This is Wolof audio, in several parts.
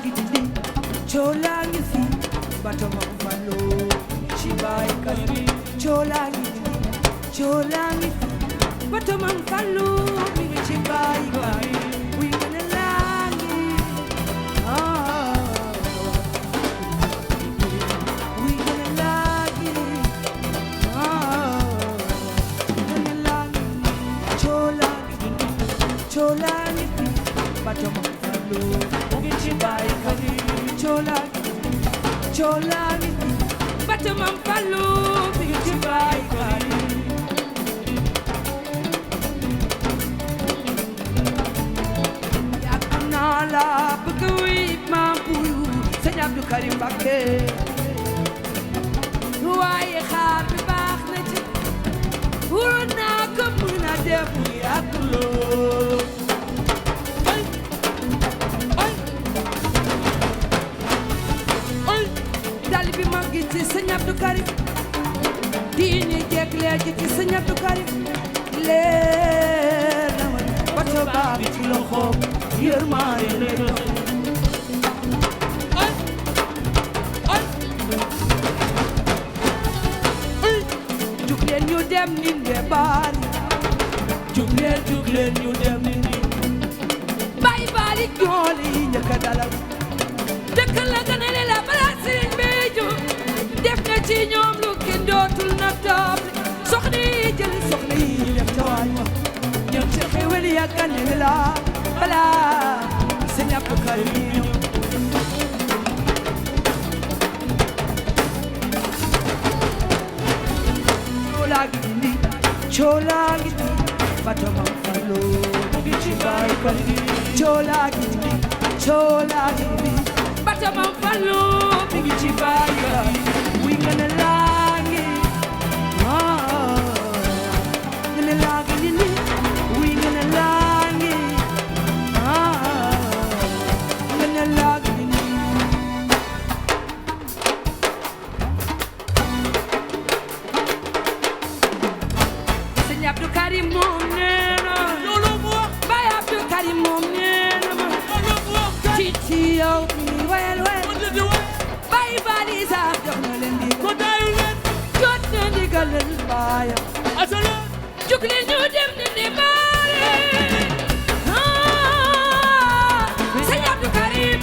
gidi chola ngi fi bato ma falo ci bay kali chola gidi chola ngi fi bato ma falo mi ci bay kali we gonna langi we gonna langi chola gidi chola ngi fi bato ma falo mi ci bay kali chola ni bato mam fallu mi ci bay kali yakuna la bëgg ma bulu Sëñ Abdou Karim Mbacké waaye xaar bi baax na ci wóor naa ko mën a def yàgguloo bi ma gis ci Sëñ Abdou Karim diine jekk leer ji ci Sëñ Abdou Karim leer na ma bato baa bi ci loxo yërmaande lay dox jug leen ñu dem ninde baari jug leen ñu dem ninde bay baari jooli yi njëkk a dalal dëkk la ganale la balaa sëriñ bi def na ci ñoom lu kenn dootul na topp soxna yi jël soxna yi def ca waañ wa ñoom ci xewal ya ganale la balaa Sëñ Abdou Karim yi ñëw chola gidi bato ma falo mi ci bay kali chola gidi bato ma falo mi ci bay kali we gonna langi ni we gonna langi ni Sëñ Abdou Karim moom nee na loolu mu wax Baye Abdou Karim moom nee na ma loolu mu wax ci yow mi wayal Baye Bali sax jox na leen di ko dayu leen jot na ndigalal baayam asala jug leen ñu dem ni baare Sëñ Abdou Karim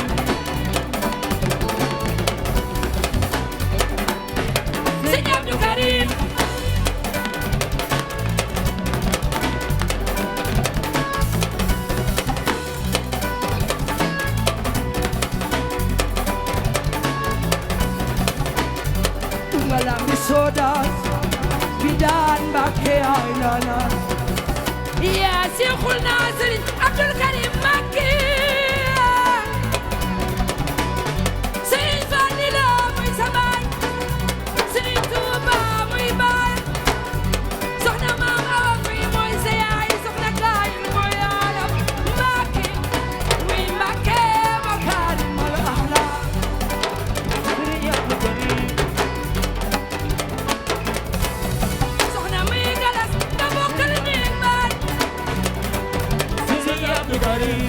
Sëñ Abdou Karim sodas bidan Mbacké ay lala ya Cheikhul Nasir Abdou Karim Mbacké Serigne Fallila muy sa baay Serigne Touba muy baay soxna Maam Awa muy sa yaay soxna Kaay muy yaayam Mbacké muy Mbacké makarimal akhlaq Karim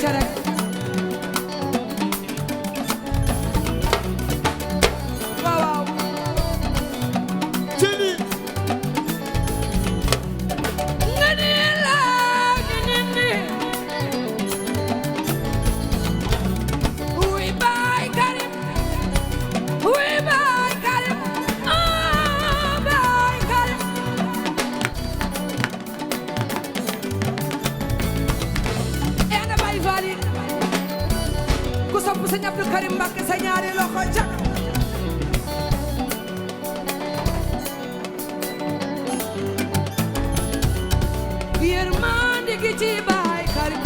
ca rek waaw Cini nga ni la ni oui Baye Karim oui Baye Karim ah Baye Karim ana Baye Fally ku sopp Sëñ Abdou Karim Mbacké sa ñaari loxo ca yërmande gi ci Baye Karim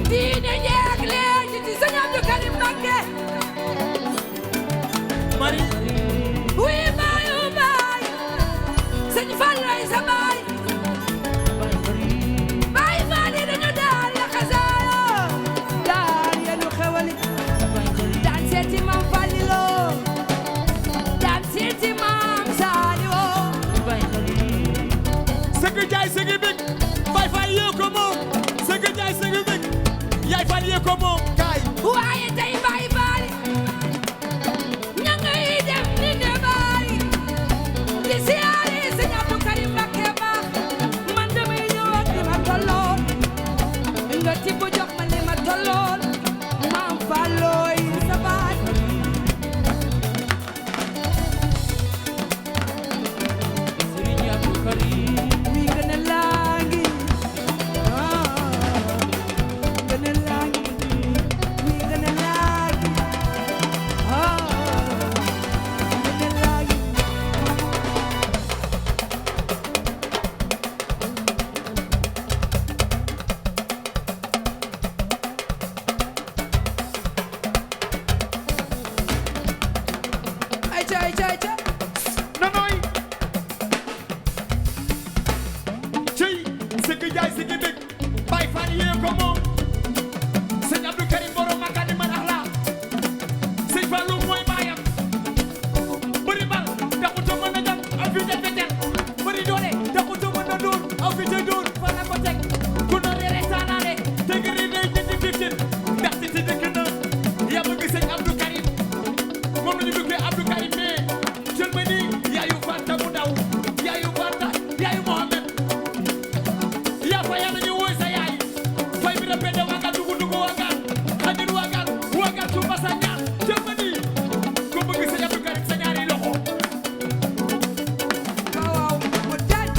diine jeeg léegi ci Sëñ Abdou Karim Mbacké Mari oui Baye o Baye Sëñ Fallu ay sa Baye Baye Fally dañu daal la xasaayo daan yenu xewali daan seeti Maam Fallilo daan seeti Maam Saliwo sëgg jaay sëgg bég Baye Fall yee ko moom sëgg jaay sëgg bég Yaay Fall yee ko moom kaay waaye tey Baye Fally ña ngay def ni ne Baye di siyaare Sëñ Abdou Karim Mbacké baax man damay ñëw ak li ma tolloon nga tibb jox ma li ma tolloon Maam Fallooy sa baay Serigne Abdou Karim wi gën a laangi gën a laangi wi gën a laangi gën a laangi ayca ayca ayca nanooy cey sëgg jaay sëgg bég Baye Fall yee ko moom Sëñ Abdou Karim borom makani man axla Sëñ Fallu mooy baayam bëri bal taxuta mën a jam aw fi te fetel bëri doole taxuta mën a dóor aw fi te dóor fa la ko teg ku no reere saanaane te ngi ri day jëndi fikkin ndax ci dëkk na yaa bëgg Sëñ Abdou Karim moom la ñu duggee Abdou Karim mais jël ma ni yaayu Fanta mu ndaw yaayu Fanta yaayu Mohamed yaa fa yàlla ñu woy sa yaay fay bi répété waagaan dugu dugu waagaan xajin waagaan waagaan suuba sa ñaar jël ma ni ko bëgg Sëñ Abdou Karim sa ñaari loxo waaw mu daaj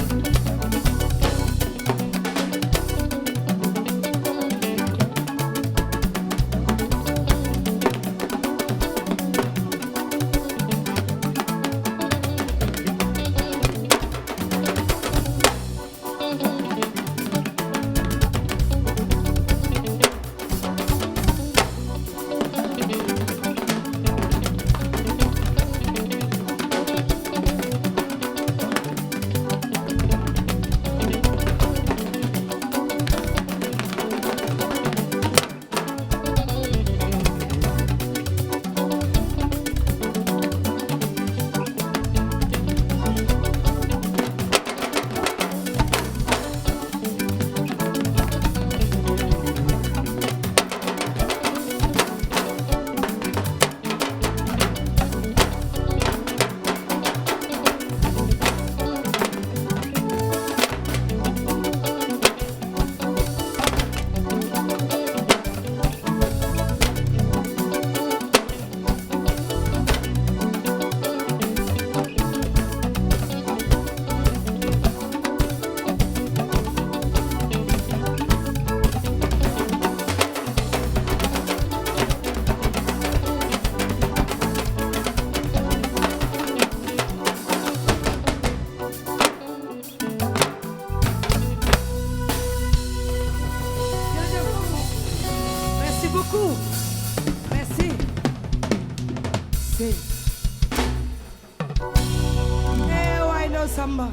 beaucoup. Merci. Eh, why no samba?